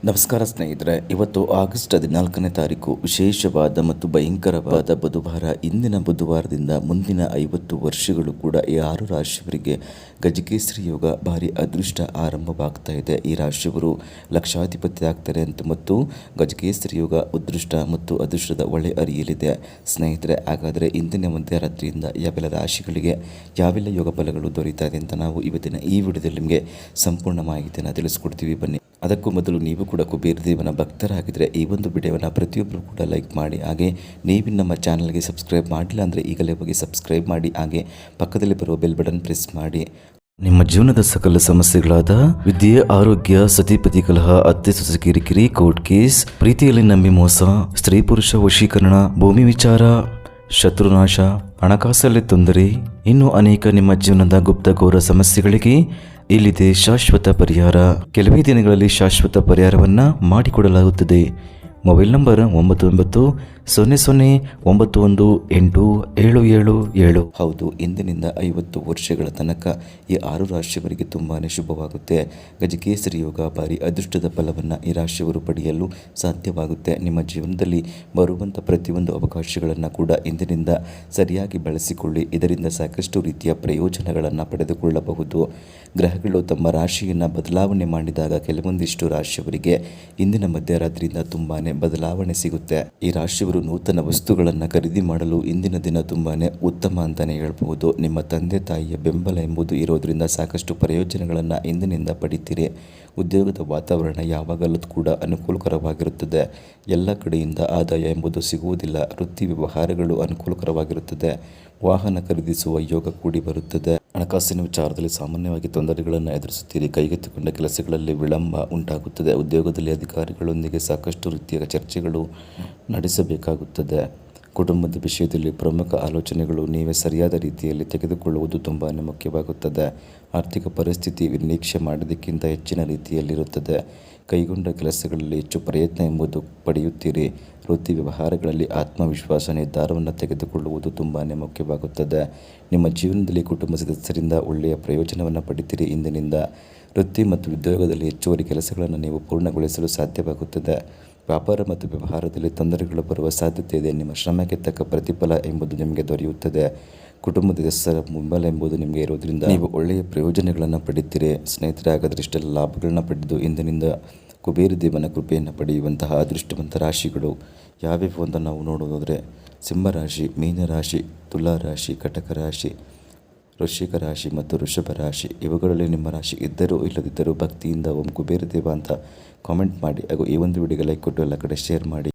ನಮಸ್ಕಾರ ಸ್ನೇಹಿತರೆ, ಇವತ್ತು ಆಗಸ್ಟ್ 14ನೇ ತಾರೀಕು ವಿಶೇಷವಾದ ಮತ್ತು ಭಯಂಕರವಾದ ಬುಧವಾರ. ಇಂದಿನ ಬುಧವಾರದಿಂದ ಮುಂದಿನ 50 ವರ್ಷಗಳು ಕೂಡ ಈ 6 ರಾಶಿಯವರಿಗೆ ಗಜಕೇಸರಿ ಯೋಗ ಭಾರಿ ಅದೃಷ್ಟ ಆರಂಭವಾಗ್ತಾ ಇದೆ. ಈ ರಾಶಿಯವರು ಲಕ್ಷಾಧಿಪತಿ ಆಗ್ತಾರೆ ಮತ್ತು ಗಜಕೇಸರಿ ಯೋಗ ಅದೃಷ್ಟ ಮತ್ತು ಅದೃಷ್ಟದ ಒಳ್ಳೆ ಅರಿಯಲಿದೆ. ಸ್ನೇಹಿತರೆ, ಹಾಗಾದರೆ ಇಂದಿನ ಮಧ್ಯರಾತ್ರಿಯಿಂದ ಯಾವೆಲ್ಲ ರಾಶಿಗಳಿಗೆ ಯಾವೆಲ್ಲ ಯೋಗ ಫಲಗಳು ದೊರೀತಾ ಇದೆ ಅಂತ ನಾವು ಇವತ್ತಿನ ಈ ವಿಡಿಯೋದಲ್ಲಿ ನಿಮಗೆ ಸಂಪೂರ್ಣ ಮಾಹಿತಿಯನ್ನು ತಿಳಿಸ್ಕೊಡ್ತೀವಿ. ಬನ್ನಿ. ಅದಕ್ಕೂ ಮೊದಲು ನೀವು ಕೂಡ ಕುಬೇರ ದೇವನ ಭಕ್ತರಾಗಿದ್ದರೆ ಈ ಒಂದು ವಿಡಿಯೋವನ್ನು ಪ್ರತಿಯೊಬ್ಬರು ಕೂಡ ಲೈಕ್ ಮಾಡಿ, ಹಾಗೆ ನೀವು ನಮ್ಮ ಚಾನಲ್ಗೆ ಸಬ್ಸ್ಕ್ರೈಬ್ ಮಾಡಿಲ್ಲ ಅಂದರೆ ಈಗಲೇ ಹೋಗಿ ಸಬ್ಸ್ಕ್ರೈಬ್ ಮಾಡಿ, ಹಾಗೆ ಪಕ್ಕದಲ್ಲಿ ಬರುವ ಬೆಲ್ ಬಟನ್ ಪ್ರೆಸ್ ಮಾಡಿ. ನಿಮ್ಮ ಜೀವನದ ಸಕಲ ಸಮಸ್ಯೆಗಳಾದ ವಿದ್ಯೆ, ಆರೋಗ್ಯ, ಸತಿಪತಿ ಕಲಹ, ಅತ್ತೆ ಸೊಸೆ ಕಿರಿಕಿರಿ, ಕೋರ್ಟ್ ಕೇಸ್, ಪ್ರೀತಿಯಲ್ಲಿ ನಂಬಿ ಮೋಸ, ಸ್ತ್ರೀ ಪುರುಷ ವಶೀಕರಣ, ಭೂಮಿ ವಿಚಾರ, ಶತ್ರುನಾಶ, ಹಣಕಾಸಲ್ಲಿ ತೊಂದರೆ, ಇನ್ನೂ ಅನೇಕ ನಿಮ್ಮ ಜೀವನದ ಗುಪ್ತಘೋರ ಸಮಸ್ಯೆಗಳಿಗೆ ಇಲ್ಲಿದೆ ಶಾಶ್ವತ ಪರಿಹಾರ. ಕೆಲವೇ ದಿನಗಳಲ್ಲಿ ಶಾಶ್ವತ ಪರಿಹಾರವನ್ನು ಮಾಡಿಕೊಡಲಾಗುತ್ತದೆ. Mobile number 9900918777. ಹೌದು, ಇಂದಿನಿಂದ 50 ವರ್ಷಗಳ ತನಕ ಈ 6 ರಾಶಿಯವರಿಗೆ ತುಂಬಾ ಶುಭವಾಗುತ್ತೆ. ಗಜಕೇಸರಿ ಯೋಗ ಭಾರಿ ಅದೃಷ್ಟದ ಫಲವನ್ನು ಈ ರಾಶಿಯವರು ಪಡೆಯಲು ಸಾಧ್ಯವಾಗುತ್ತೆ. ನಿಮ್ಮ ಜೀವನದಲ್ಲಿ ಬರುವಂಥ ಪ್ರತಿಯೊಂದು ಅವಕಾಶಗಳನ್ನು ಕೂಡ ಇಂದಿನಿಂದ ಸರಿಯಾಗಿ ಬಳಸಿಕೊಳ್ಳಿ. ಇದರಿಂದ ಸಾಕಷ್ಟು ರೀತಿಯ ಪ್ರಯೋಜನಗಳನ್ನು ಪಡೆದುಕೊಳ್ಳಬಹುದು. ಗ್ರಹಗಳು ತಮ್ಮ ರಾಶಿಯನ್ನು ಬದಲಾವಣೆ ಮಾಡಿದಾಗ ಕೆಲವೊಂದಿಷ್ಟು ರಾಶಿಯವರಿಗೆ ಇಂದಿನ ಮಧ್ಯರಾತ್ರಿಯಿಂದ ತುಂಬಾ ಬದಲಾವಣೆ ಸಿಗುತ್ತೆ. ಈ ರಾಶಿಯವರು ನೂತನ ವಸ್ತುಗಳನ್ನು ಖರೀದಿ ಮಾಡಲು ಇಂದಿನ ದಿನ ತುಂಬಾ ಉತ್ತಮ ಅಂತಲೇ ಹೇಳ್ಬಹುದು. ನಿಮ್ಮ ತಂದೆ ತಾಯಿಯ ಬೆಂಬಲ ಎಂಬುದು ಇರೋದ್ರಿಂದ ಸಾಕಷ್ಟು ಪ್ರಯೋಜನಗಳನ್ನು ಇಂದಿನಿಂದ ಪಡಿತೀರಿ. ಉದ್ಯೋಗದ ವಾತಾವರಣ ಯಾವಾಗಲೂ ಕೂಡ ಅನುಕೂಲಕರವಾಗಿರುತ್ತದೆ. ಎಲ್ಲ ಕಡೆಯಿಂದ ಆದಾಯ ಎಂಬುದು ಸಿಗುವುದಿಲ್ಲ. ವೃತ್ತಿ ವ್ಯವಹಾರಗಳು ಅನುಕೂಲಕರವಾಗಿರುತ್ತದೆ. ವಾಹನ ಖರೀದಿಸುವ ಯೋಗ ಕೂಡಿ ಬರುತ್ತದೆ. ಹಣಕಾಸಿನ ವಿಚಾರದಲ್ಲಿ ಸಾಮಾನ್ಯವಾಗಿ ತೊಂದರೆಗಳನ್ನು ಎದುರಿಸುತ್ತೀರಿ. ಕೈಗೆತ್ತಿಕೊಂಡ ಕೆಲಸಗಳಲ್ಲಿ ವಿಳಂಬ ಉಂಟಾಗುತ್ತದೆ. ಉದ್ಯೋಗದಲ್ಲಿ ಅಧಿಕಾರಿಗಳೊಂದಿಗೆ ಸಾಕಷ್ಟು ರೀತಿಯ ಚರ್ಚೆಗಳು ನಡೆಸಬೇಕಾಗುತ್ತದೆ. ಕುಟುಂಬದ ವಿಷಯದಲ್ಲಿ ಪ್ರಮುಖ ಆಲೋಚನೆಗಳು ನೀವೇ ಸರಿಯಾದ ರೀತಿಯಲ್ಲಿ ತೆಗೆದುಕೊಳ್ಳುವುದು ತುಂಬಾ ಮುಖ್ಯವಾಗುತ್ತದೆ. ಆರ್ಥಿಕ ಪರಿಸ್ಥಿತಿ ನಿರೀಕ್ಷೆ ಮಾಡಿದ್ದಕ್ಕಿಂತ ಹೆಚ್ಚಿನ ರೀತಿಯಲ್ಲಿರುತ್ತದೆ. ಕೈಗೊಂಡ ಕೆಲಸಗಳಲ್ಲಿ ಹೆಚ್ಚು ಪ್ರಯತ್ನ ಎಂಬುದು ಪಡೆಯುತ್ತೀರಿ. ವೃತ್ತಿ ವ್ಯವಹಾರಗಳಲ್ಲಿ ಆತ್ಮವಿಶ್ವಾಸ ನಿರ್ಧಾರವನ್ನು ತೆಗೆದುಕೊಳ್ಳುವುದು ತುಂಬಾ ಮುಖ್ಯವಾಗುತ್ತದೆ. ನಿಮ್ಮ ಜೀವನದಲ್ಲಿ ಕುಟುಂಬ ಸದಸ್ಯರಿಂದ ಒಳ್ಳೆಯ ಪ್ರಯೋಜನವನ್ನು ಪಡಿತೀರಿ. ಇಂದಿನಿಂದ ವೃತ್ತಿ ಮತ್ತು ಉದ್ಯೋಗದಲ್ಲಿ ಹೆಚ್ಚುವರಿ ಕೆಲಸಗಳನ್ನು ನೀವು ಪೂರ್ಣಗೊಳಿಸಲು ಸಾಧ್ಯವಾಗುತ್ತದೆ. ವ್ಯಾಪಾರ ಮತ್ತು ವ್ಯವಹಾರದಲ್ಲಿ ತೊಂದರೆಗಳು ಬರುವ ಸಾಧ್ಯತೆ ಇದೆ. ನಿಮ್ಮ ಶ್ರಮಕ್ಕೆ ತಕ್ಕ ಪ್ರತಿಫಲ ಎಂಬುದು ನಿಮಗೆ ದೊರೆಯುತ್ತದೆ. ಕುಟುಂಬದ ಸದಸ್ಯರ ಬೆಂಬಲ ಎಂಬುದು ನಿಮಗೆ ಇರೋದ್ರಿಂದ ನೀವು ಒಳ್ಳೆಯ ಪ್ರಯೋಜನಗಳನ್ನು ಪಡೆಯುತ್ತೀರಿ. ಸ್ನೇಹಿತರೆ, ಹಾಗಾದರೆ ಇಷ್ಟೆಲ್ಲ ಲಾಭಗಳನ್ನು ಪಡೆದು ಇಂದಿನಿಂದ ಕುಬೇರ ದೇವನ ಕೃಪೆಯನ್ನು ಪಡೆಯುವಂತಹ ಅದೃಷ್ಟವಂತ ರಾಶಿಗಳು ಯಾವ್ಯಾವು ಅಂತ ನಾವು ನೋಡೋದಾದರೆ ಸಿಂಹರಾಶಿ, ಮೀನರಾಶಿ, ತುಲಾ ರಾಶಿ, ಕಟಕ ರಾಶಿ, ವೃಶ್ಚಿಕ ರಾಶಿ ಮತ್ತು ವೃಷಭ ರಾಶಿ. ಇವುಗಳಲ್ಲಿ ನಿಮ್ಮ ರಾಶಿ ಇದ್ದರೂ ಇಲ್ಲದಿದ್ದರೂ ಭಕ್ತಿಯಿಂದ ಓಂ ಕುಬೇರ ದೇವ ಅಂತ ಕಾಮೆಂಟ್ ಮಾಡಿ, ಹಾಗೂ ಈ ಒಂದು ವಿಡಿಯೋಗೆ ಲೈಕ್ ಕೊಟ್ಟು ಎಲ್ಲ ಕಡೆ ಶೇರ್ ಮಾಡಿ.